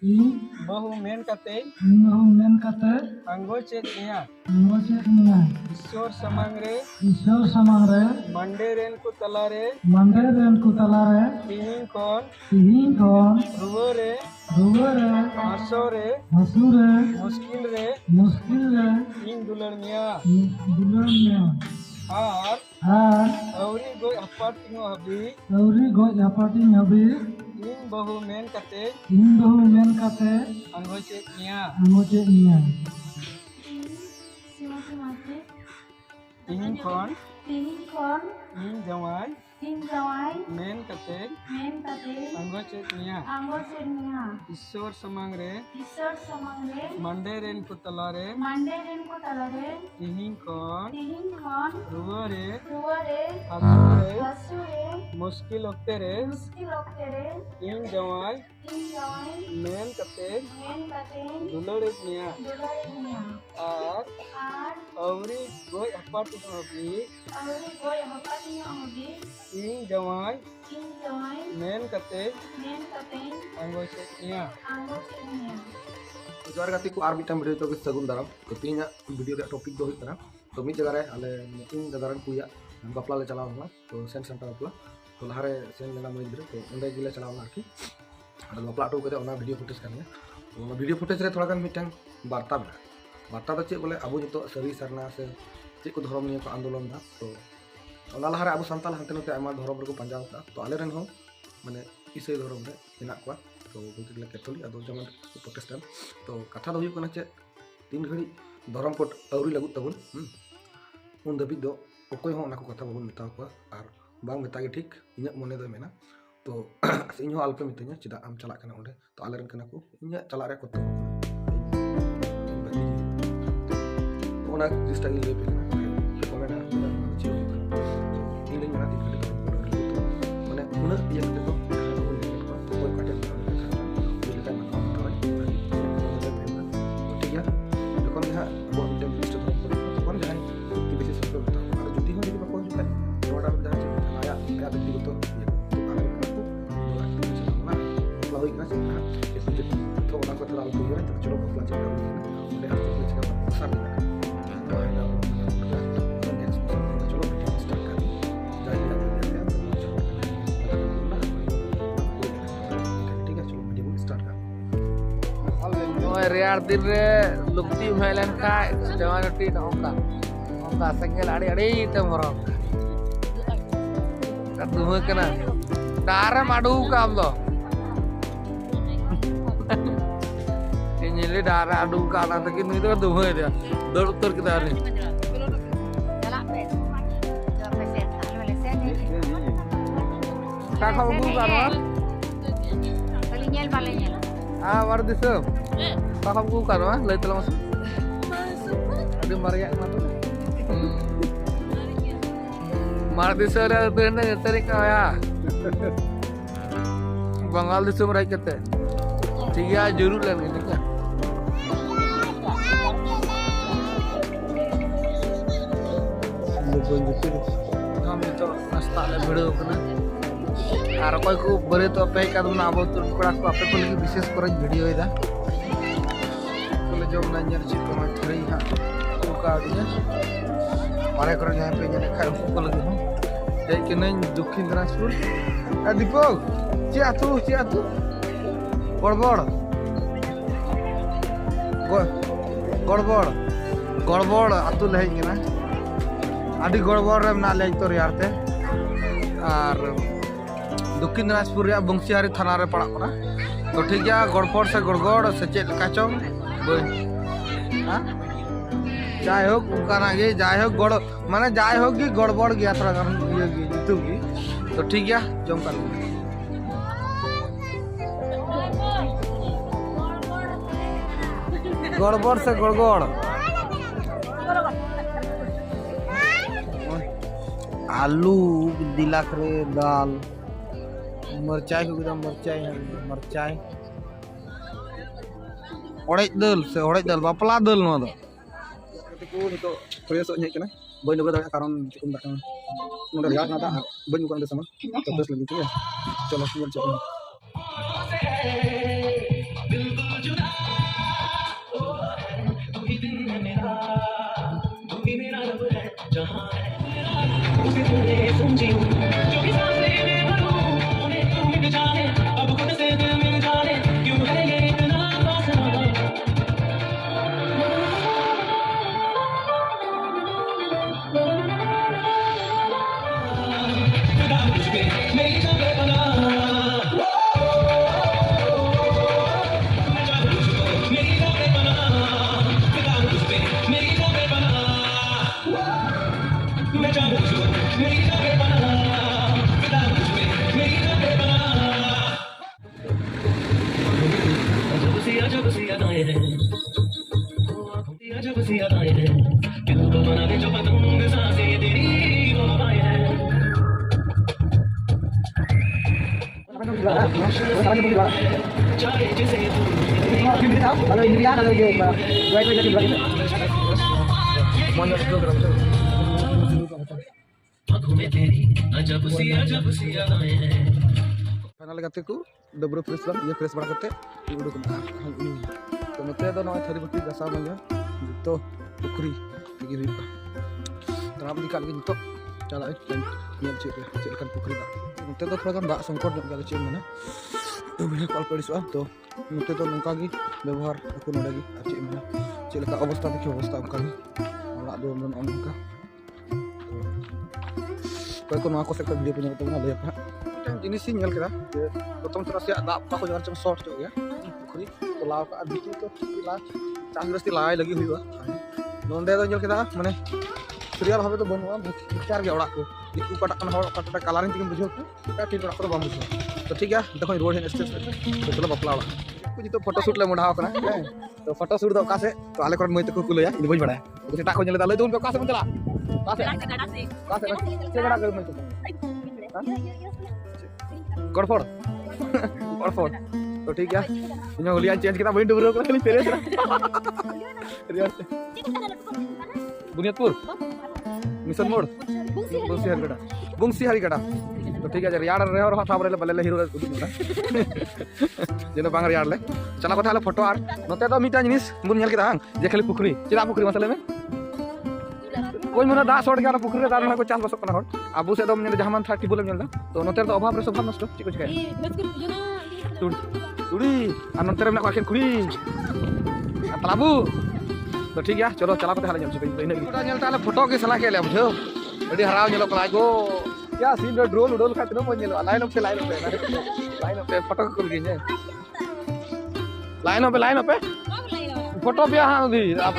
ᱤᱧ ᱵᱟᱹᱦᱩ ᱢᱮᱱ ᱠᱟᱛᱮ ᱟᱸᱜᱚᱪᱮᱫ ᱢᱮᱭᱟ ᱤᱥᱥᱚᱨ ᱥᱟᱢᱟᱝ ᱨᱮ ᱢᱟᱱᱰᱮ ᱨᱮᱱ ᱠᱚ ᱛᱟᱞᱟᱨᱮ ᱛᱤᱦᱤᱧ ᱠᱷᱚᱱ ᱨᱩᱣᱟᱹ ᱨᱮ ᱦᱟᱥᱳ ᱨᱮ ᱢᱩᱥᱠᱤᱞ ᱨᱮ ᱤᱧ ᱫᱩᱞᱟᱹᱲ ᱢᱮᱭᱟ ᱟᱨ ᱟᱹᱣᱨᱤ ᱜᱚᱡ ᱦᱟᱯᱟᱴᱤᱧᱚᱜ ᱦᱟᱹᱵᱤᱡ ᱤᱧ ᱵᱟᱹᱦᱩ ᱢᱮᱱ ᱠᱟᱛᱮ ᱟᱸᱜᱚᱪᱮᱫ ᱢᱮᱭᱟ ᱛᱤᱦᱤᱧ ᱠᱷᱚᱱ ᱤᱧ ᱡᱟᱶᱟᱭ ᱢᱮᱱ ᱠᱟᱛᱮ ᱟᱸᱜᱚᱪᱮᱫ ᱢᱮᱭᱟ ᱤᱥᱥᱚᱨ ᱥᱟᱢᱟᱝ ᱨᱮ ᱢᱟᱱᱰᱮ ᱨᱮᱱ ᱠᱚ ᱛᱟᱞᱟᱨᱮ ᱛᱤᱦᱤᱧ ᱠᱷᱚᱱ ᱨᱩᱣᱟᱹ ᱨᱮ ᱦᱟᱹᱥᱩ ᱨᱮ मुश्किल वक्ते रे इन जवाई मेन कते दुलड़े मिया और अवरी गोय हपाटी हबी इन जवाई मेन कते अंगोसे मिया जोर गाती को आर मिटम वीडियो तो सगुन दाराम तो तीना वीडियो रे टॉपिक दो हुई तो मी जगह रे आले तीन दादारन कुया बापला ले चलाव ना तो सेन सेंटर बापला तो लहारे सेन लेना मैं गिरे तो उंडे गिले चलाव ना आरकी और बापला टो करे ओना वीडियो फुटेज करने तो ओना वीडियो फुटेज रे थोड़ा गान मिटन वार्ता तो चे बोले अबो जतो सरी सरना से चे को धर्म निये को आंदोलन दा तो ओना लहारे अबो संताल हंते नते आमा धर्म रे को पंजाव दा तो आले रेन हो माने ईसाई धर्म रे हेना को तो बोलते कैथोलिक अदो जमन प्रोटेस्टेंट तो कथा दो हुई चे तीन घड़ी धर्म कोट अवरी लगुत तबन उन दबी दो अकोय हो को कथा बाबन मेता को और बांग मेता के ठीक इኛ मने दो मेना तो इन हो अल्पे मितኛ चिदा आम चला कना ओंडे तो आले रन कना को इኛ चला रे कोतो तो ओना जिसटा इन ले पे को मेना चियो इन ले मेना दिख तो माने उना ये तो कोई काटे ये लेका मत तो ठीक है जखन हा अब मिटे लिस्ट तो तखन जाय कि बेसिस पे बता और जदी हो जदी बाको जुता नोडा में जाय आया आया व्यक्तिगत ये तो आले को बोला कि ना फ्लावर का से इस तो ओना को थोड़ा बोल रहे तो चलो फ्लावर चेक करो उन्हें हर चीज चेक कर साथ में तो है ना चलो स्टार्ट कर जाय ठीक है चलो वीडियो स्टार्ट कर रेयार दिन रे लुक्ति हेलन का जवानटी नौका सेंगल आड़ी आड़ी ते मरम का दुह कना दारम आडू का हम दो इनले दारा आडू का ना तक नुई तो दुह दे दर उत्तर के दारे का खाबू का रो ah war disem paham ku kan mah lai telah masuk ada maria mana mar disem ada tu na tarik ya bangal disem rai kete tiga jurul lan ini kan kami to nasta le video kana और कोई को बरे तो पे का तुम अब तो कड़ा को आपे को लगी विशेष कर वीडियो इदा तो जो ना नर चित को थरी हां तो का दिया मारे कर यहां पे ने खाय को लगी हो दे के न दक्षिण दिनाजपुर आ दीपक चे आतु गड़बड़ आतु ले ना आदि गड़बड़ रे ना ले तो यारते और दक्षिण दिनाजपुर बंसियारी थाना रे पड़ा करा तो ठीक है गड़पड़ से गड़गड़ से चेक चंग जाय हो जाय हो गड़ माने जाय हो कि गड़बड़ गया थोड़ा गान ये जीतू की तो ठीक है जम कर गड़बड़ से गड़गड़ आलू दिलाक रे दाल मरचाई को एकदम मरचाई ओड़े दल बापला दल नो दो को तो फ्रेश हो हेकना बई लगे दाड़ा कारण चिकन दाका नोडे रियाज ना दा बई को अंदर समा तो दस लगी ठीक है चलो फिर चलो फाइनल गाते को डबरो फ्रेश ला ये फ्रेश बड़ा करते उडुक ना तो नते दो नय थरी बटी गसा मंजा तो पुखरी गिरी तराब दिकाल के तो चला ये चेक पुखरी दा नते तो थोड़ा दा संकट गल चे मने तो बिना कॉल पड़िसवा तो नते तो नंका गी व्यवहार को नडगी चे मने चेलका अवस्था देखि अवस्था उनका ओड़ा दो मन उनका तो को नवा को से वीडियो पे तो ना ले जिनिस ही नेल केदा जे प्रथम तरह से दा पा को जन चम शॉर्ट हो गया पुखरी तो लाव का बिटी तो ला चांद्रस्ती लाई लगी हुई बा नोंडे दो नेल केदा माने क्लियर भाबे तो बनवा विचार के ओड़ा को दिकु कटा कन हर कटा कलरिंग तिम बुझो का ठीक ओड़ा को बम बुझो तो ठीक है देखो रोड है स्टेज तो चलो बपला ओड़ा कुछ तो फोटो शूट ले मुढाव कना तो फोटो शूट दो का से तो आले कोन मई तो को लया इन बज बड़ा तो सेटा को नेले दा ले तो का से मन चला का से गड़ा कर मई तो गड़फड़ गड़फड़ तो ठीक है इन होलिया चेंज किया बइन डुबरो को खाली फेरे रियल से बुनियादपुर मिशन मोड़ बुंगसी हरिगड़ा तो ठीक है रियाड़ रे और हाथ रे बले हीरो जेनो बांग रियाड़ ले चला को थाले फोटो आर नते तो मिटा जिनिस बुन नेल किदा जे खाली पुखरी चिरा पुखरी मसले में कोई मना दा सोड़ गया पुखरी दार ना को चास बसक ना हर आबू से दम ने जहां 30 बोले नेल तो नते तो अभाव रे सब नष्ट ठीक कुछ काय तुड़ी आ नते रे ना को खुड़ी तलाबू तो ठीक है चलो चला को थाले जम से इन नेल ताले फोटो के सलाह के ले बुझो रेडी हराव नेलो को लागो क्या सीन ड्रोन उडोल खातिर न नेलो लाइन अप पे फोटो को गिन लाइन अप पे फोटो पे हां दी आप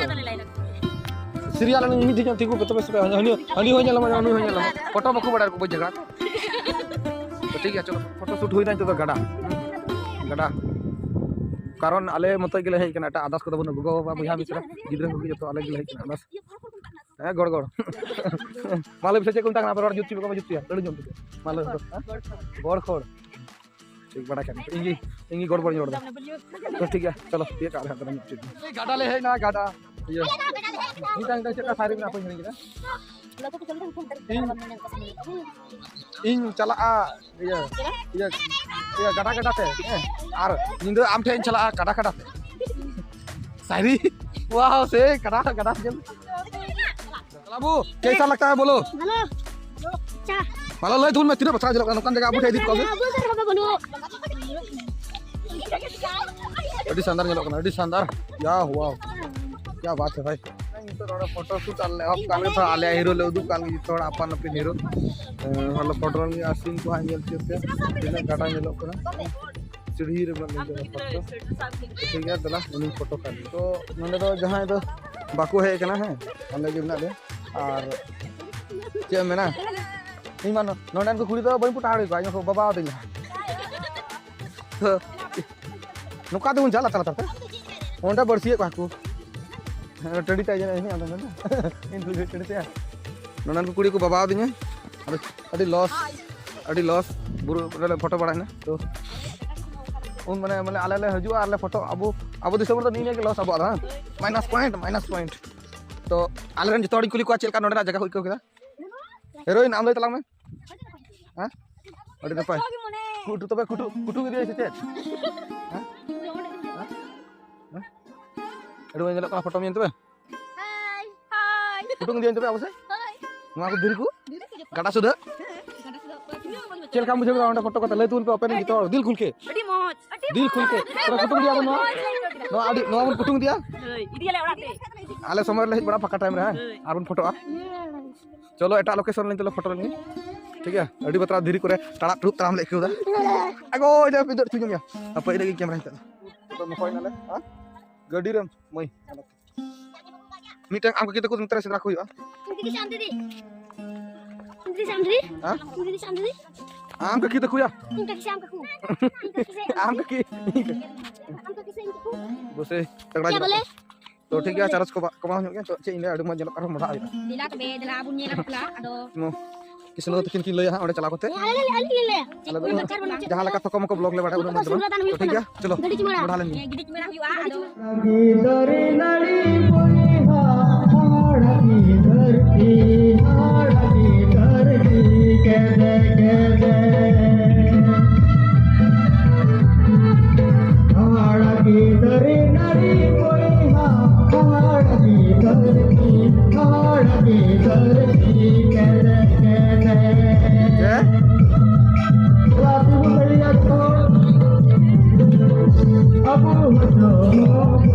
सीरियल नहीं ठीक है ठीक तो बस हनी हो जाला हनी हो जाला फोटो बको बड़ा को जगह तो ठीक है चलो फोटो शूट होई ना तो गड़ा कारण आले मत गेले है कना आदास को बन गगो बाबा बुझा मिश्रा गिद्र को जो अलग गेले है आदास ए गड़ माले से कोन ताकना पर जुत्ती को जुत्ती तड़ जम माले गड़ खोड़ ठीक बड़ा क्या इंगी गड़ जोड़ दो तो ठीक है चलो ये का है गाड़ा ले है ना गाड़ा ये नीता चेक सारी ना अपन गिरा इन चला ये गाड़ा ते और निंदो आम ठे चला गाड़ा ते सारी वाह से गाड़ा जल चलाबू कैसा लगता है बोलो मालो ले धुन में तीन बछड़ा जल नोकान जगह आबू ठे दी को अडी शानदार या हुआ क्या बात है भाई तो थोड़ा फोटो शूट आले अब काल थोड़ा आले हीरो ले उदु काल थोड़ा अपन अपन हीरो मतलब फोटो में आसीन को हां जलते दिन गाटा नेलो कना सीढ़ी रे बन फोटो ठीक है चला उनी फोटो कर तो नंदे तो जहां तो बाकू है कना है अले के ना दे और के मेना नी मानो नोडन को खुड़ी तो बई पुटाड़ी को आयो बाबा दिन नुका तो जाला तला तला ओंडा बरसी को हाकू टड़ी ताई जने नहीं आंदा ना इन दुई टड़ी ते ननन को कुड़ी को बाबा दिने अडी लॉस बुरु फोटो बड़ा ना तो उन माने माने आले ले हजू आले फोटो अबो दिसम तो नहीं ने के लॉस अबो हां माइनस पॉइंट तो आले रन जतोड़ी कुली को चेल का नोडा जगह होइको केदा हीरोइन आम दे तलांग में हां अडी नपाय कुटु तबे कुटु गिरी से चेत हां एडो जेलो का फोटो में तबे हाय कुटु गिरी तबे अबसे नुआ को दिरी को गाटा सुदा चल काम बुझे दा फोटो को ले तुल पे ओपन की तो दिल खुल के दिल खुल के तोरा कुटुंग दिया बनो नो आडी नो बन कुटुंग दिया इदियाले ओड़ा ते आले समय ले बड़ा फाका टाइम रे आर बन फोटो चलो एटा लोकेशन ले चलो फोटो ले ठीक है अड़ी बतरा धीरी करे टाड़ा टुप ताम ले केउदा आगो जा पिदर तुजम या apa ide कैमरा हिता तो मोबाइल नाले हां गाड़ी रे मई मीटंग आम kita को मित्र से राखो हुआ Hindi Sandri. Hindi Sandri. हां Hindi Sandri. आम का kita kuya Hindi kasi am kaku. आम का की Am kasi sa inyo. बोसे तगड़ा Siya boleh? तो ठीक है चारस को कमा हो गया तो चे इने अडु मजल कर मोटा आइला Dila tabe dila bunyi la pula ado. नो किस लो तकिन की लय हां ओडे चला कोते Ale. जहां लगा तो कम को ब्लॉग ले बैठा उन मजल तो ठीक है चलो Gadi cimara. बढ़ा लेंगे Gidi cimara huwa ado. दरी नड़ी पुनिहा हाड़की धरती के दे हाड़की दरी नड़ी पुनिहा हाड़की धरती के दे जे रातू बढ़िया छोड़ अब जो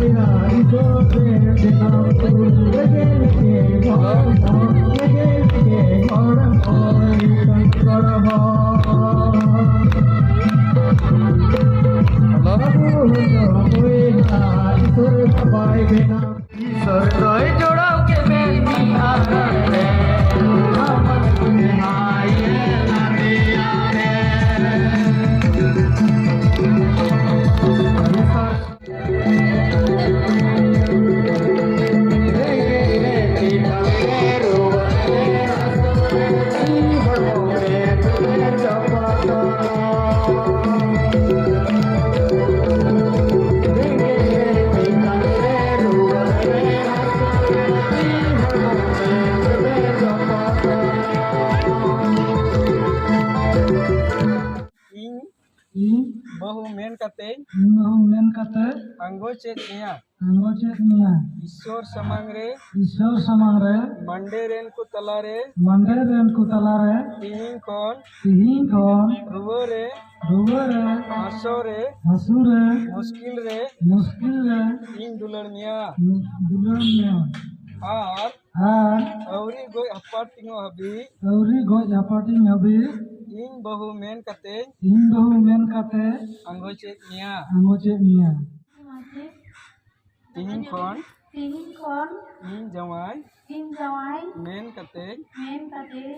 प्यारी को देखना लगे और संकर हो ईश्वर सबाई बिना ईश्वर रोय जोड़ाओ के बेटी आरे मन आए बहु मेन कते अंगो चेत निया ईश्वर समांग रे मंडे रेन को तला रे तिहिं कोन रुवो रे हंसो रे मुश्किल रे इन दुलर निया आर औरी गोय हपाटिंग हबी इन बहु मेन कते अंगो चेत निया तिहिं कोन इन जवाई मेन कते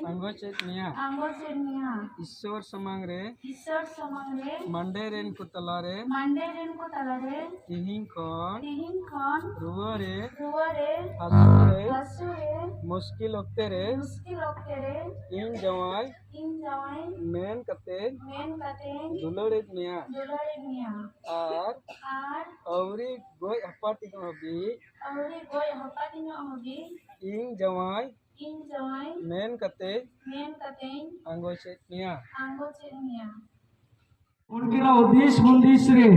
अंगो चेत निया ईश्वर समांग रे मंडे रेन को तला रे तिहिं कोन रुवो रे हंसो रे मुश्किल ओक्ते रे इन जवाई मेन कते दुलड़े निया आर औरी गोय हपाटिंग हबी इन जवाई मेन कते अंगो चेत निया उनके उद्देश्य बुंदिश रे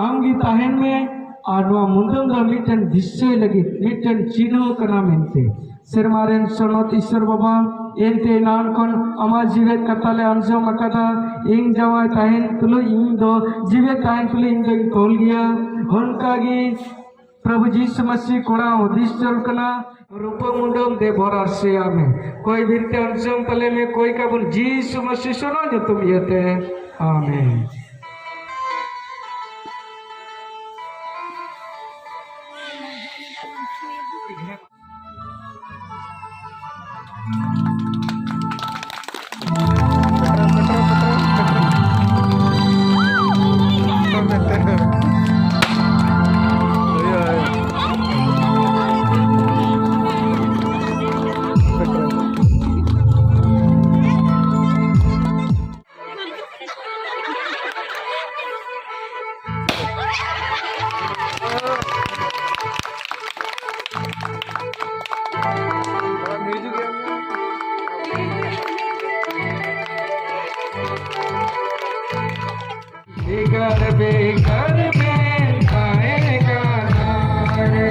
आंगी ताहेन में और मुंदम दा मिटन दिशय लगी मिटन चिन्ह कना मेनते सेरमारेन सनत ईश्वर बाबा एनते नान कोन अमा जीवित कताले अंजम अकदा इन जवाय ताहेन तुलो इन दो जीवित ताहेन तुलो इन दो कोल गया उनकागी प्रभु जीसु मसीह कोड़ा उद्देश्य चल कना रूप मुंडम दे भरा से आमें कोई बिरते अंजम तले में कोई का बोल जीसु मसीह सुनो जो तुम येते आमीन बेघर में आएगा नारे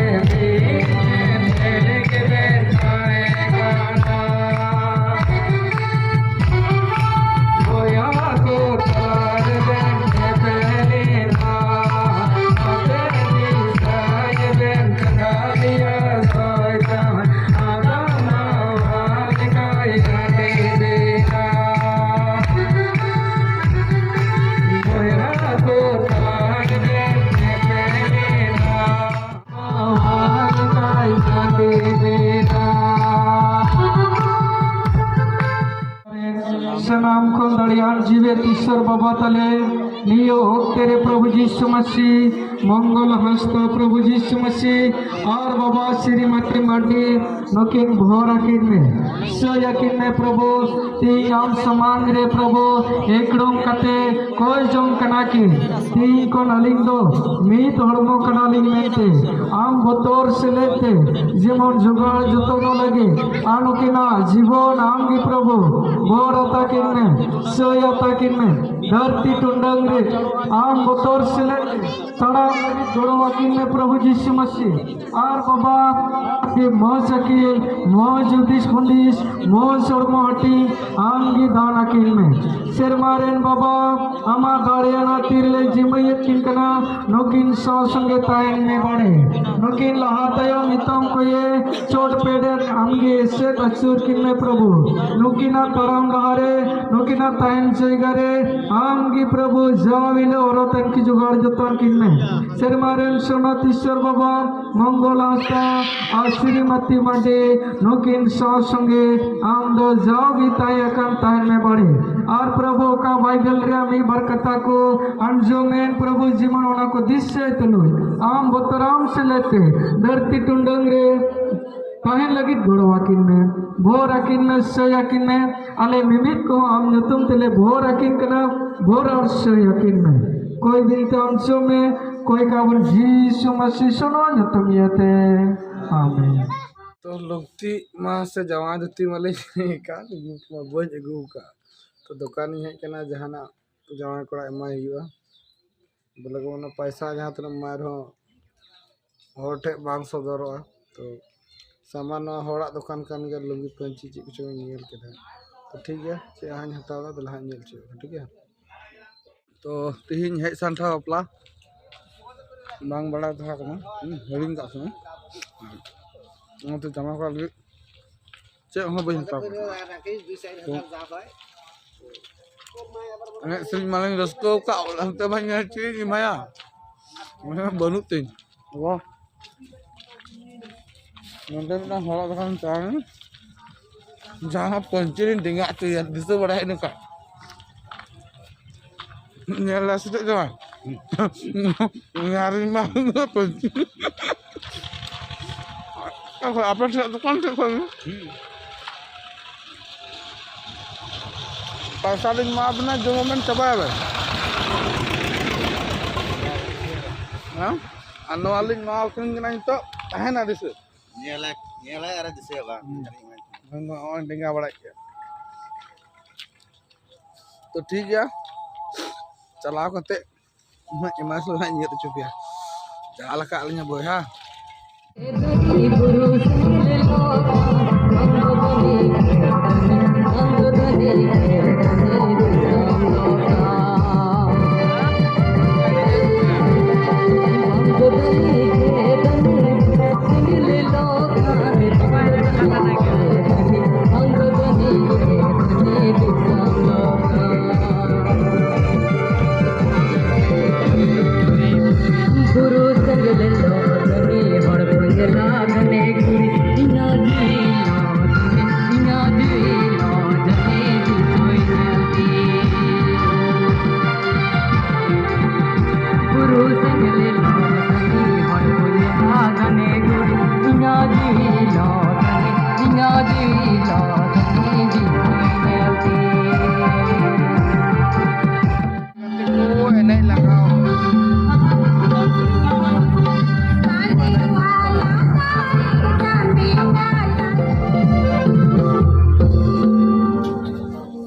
तले नियो तेरे प्रभु यीशु मसीह मंगल हस्त प्रभु यीशु मसीह और बाबा श्रीमती माटी नकिन भोर अकिन में सो यकिन में प्रभु ती आम समान रे प्रभु एकड़ों कते कोई जों कना की ती को नलिंग दो मीत हड़मो कना लिंग मेंते आम बोतोर से लेते जीवन जुगाड़ जुतो न लगे आनु किना जीवन आम की प्रभु भोर अताकिन में सो यताकिन में धरती टुंडंग रे आम बोतोर से लेते तड़ा जोड़ो अकिन में प्रभु यीशु मसीह और बाबा के मौज अकिल मौज उदिश खुंदिश मौज और मोहटी आंगी दान अकिल में सिर मारेन बाबा अमा दारियाना तीरले जिमयत किनकना नोकिन सौ संगे तायन में बड़े नोकिन लहातयो मितम को ये चोट पेड़े आंगी से अचूर किन में प्रभु नोकिना तरम लहारे नोकिना तायन जयगरे आंगी प्रभु जाविले औरतन की जुगाड़ जतन किन में सिर मारेन सोनात ईश्वर बाबा मंगल आस्था और श्रीमती माटे नोकिन सौ संगे आम दो जाओ भी तायकन तायन में बड़े और प्रभु का बाइबल रे मी बरकता को अंजोमेन प्रभु जीवन ओना को दिशे तनु आम बोतराम से लेते धरती टुंडंग रे कहें लगी घोड़ो अकिन में भोर अकिन में सय अकिन में अले मिमित को आम नतुम तले भोर अकिन कना भोर और सय अकिन में कोई बिनते अंशों में कोई काबुल यीशु मसीह सुनो नतुम येते आमीन। तो लोगती माँ से जवा धुती वाले का बज अगू का तो दुकानी है कना जहाना जवा कोड़ा एमा हुआ बोले को ना पैसा जहाँ तक मार हो होटे बांग सदरो तो सामान होड़ा दुकान कान के लुंगी पंची चीज कुछ नियल के था तो ठीक है से हां हतावा तो लहा नियल छ ठीक है तो तिहिन है संठा अपला बांग बड़ा था कना हरिंग का समय तो जमा कर लिए चे हो बहिन ता अने सिंग मालंग रस्तो का हम तो भाई चीज माया मैं बनू तीन वाह नंदे ना होला दुकान चान जहां पंचरीन डिंगा तो यार दिस बड़ा है नका नेला से तो यार मा पंची आप दुकान से खोल पैसा दिन में अपना जो मोमेंट चबाया अन्न वाली माँ नहीं तो है ना दिस डिंगा बड़ा तो ठीक है चलाव करते इमास चुपिया जहाँ लगा अलिया बोया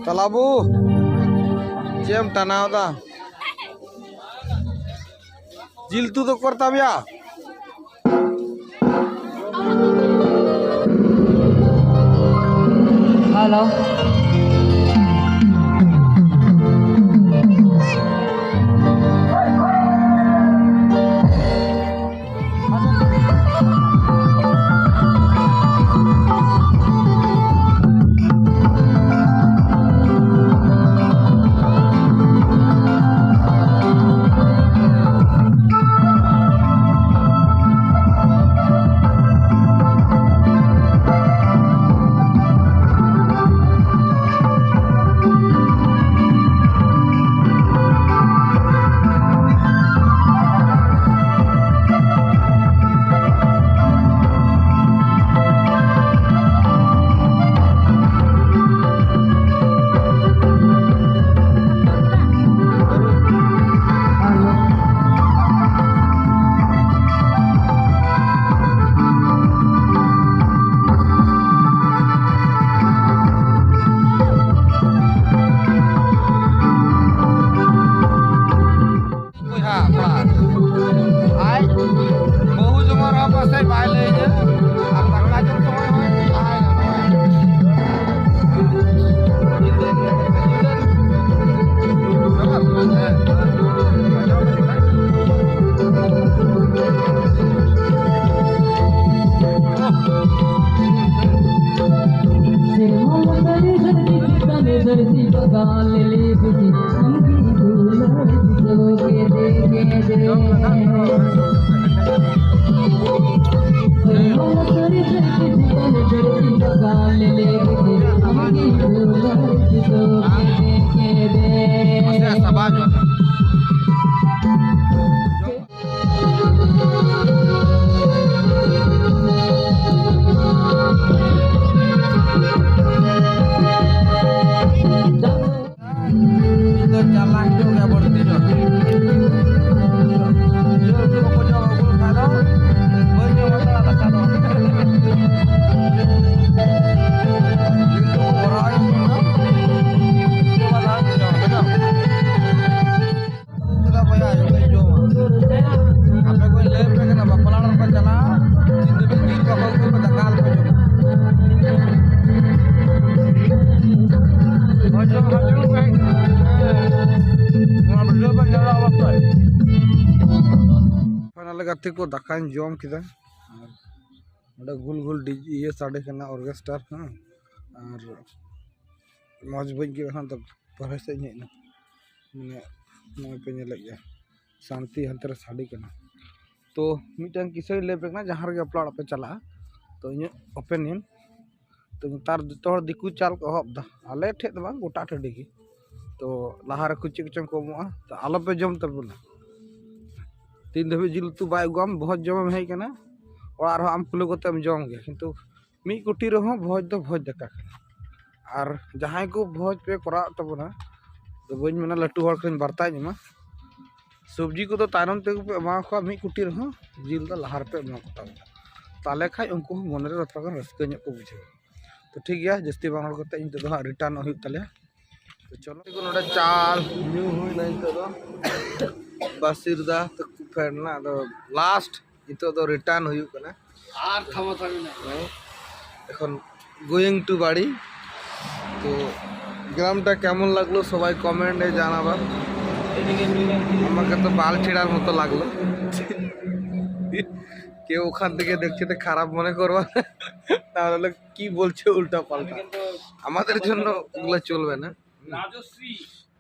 Talabu, jam tanah dah. Jil tu to korta biya. Halo. गाते को दाकान जम किदा गुल गुल ये साड़े करना ऑर्केस्ट्रा हाँ और मौज बज के तो पढ़े से मैंने पे गया शांति हंतर साड़ी करना तो मिटन किसे ले पेना जहाँ रे अपलोड पे चला तो इन ओपनियन तो तार जो दिकू चाल को हबदा आले ठे दो गोटा ठेडी की तो लहार कुछ चंग को तो आलो पे जम तबना तीन धाबी जिल तू बाय गम बहुत जम है कना और आम खुले को तम जम गया किंतु मी कुटी रहो भोज दो भोज दका और जहां को भोज पे करा तबना तो बन मना लट्टू हर खन बरता जमा सब्जी को तो तारम ते पे मा को मी कुटी रहो जिल द लहार पे मा को ताले खाय उनको मन रे रथा कर रस्क ᱧᱚᱜ को बुझे तो ठीक गया जस्ती बांगड़ को इन तो रिटर्न हो तले तो चलो को नोडा चाल न्यू हुई नहीं तो बासिरदा तो फेरना तो लास्ट इतो तो रिटर्न हुई कना आर थामा थामी এখন গোয়িং টু বাড়ি তো গ্রামটা কেমন লাগলো সবাই কমেন্টে জানাবা আমাকে তো বাল ছিড়ার মতো লাগলো কেউ ওখান থেকে দেখছে তো খারাপ মনে করবা তাহলে কি বলছে উল্টা পাল্টা আমাদের জন্য ওগুলো চলবে না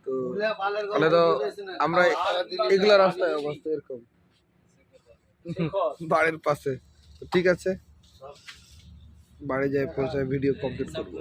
তো তাহলে তো আমরা এগুলা রাস্তায় অবস্থা এরকম বাড়ির পাশে তো ঠিক আছে বাড়ি যাই পৌঁছায় ভিডিও কমপ্লিট করবো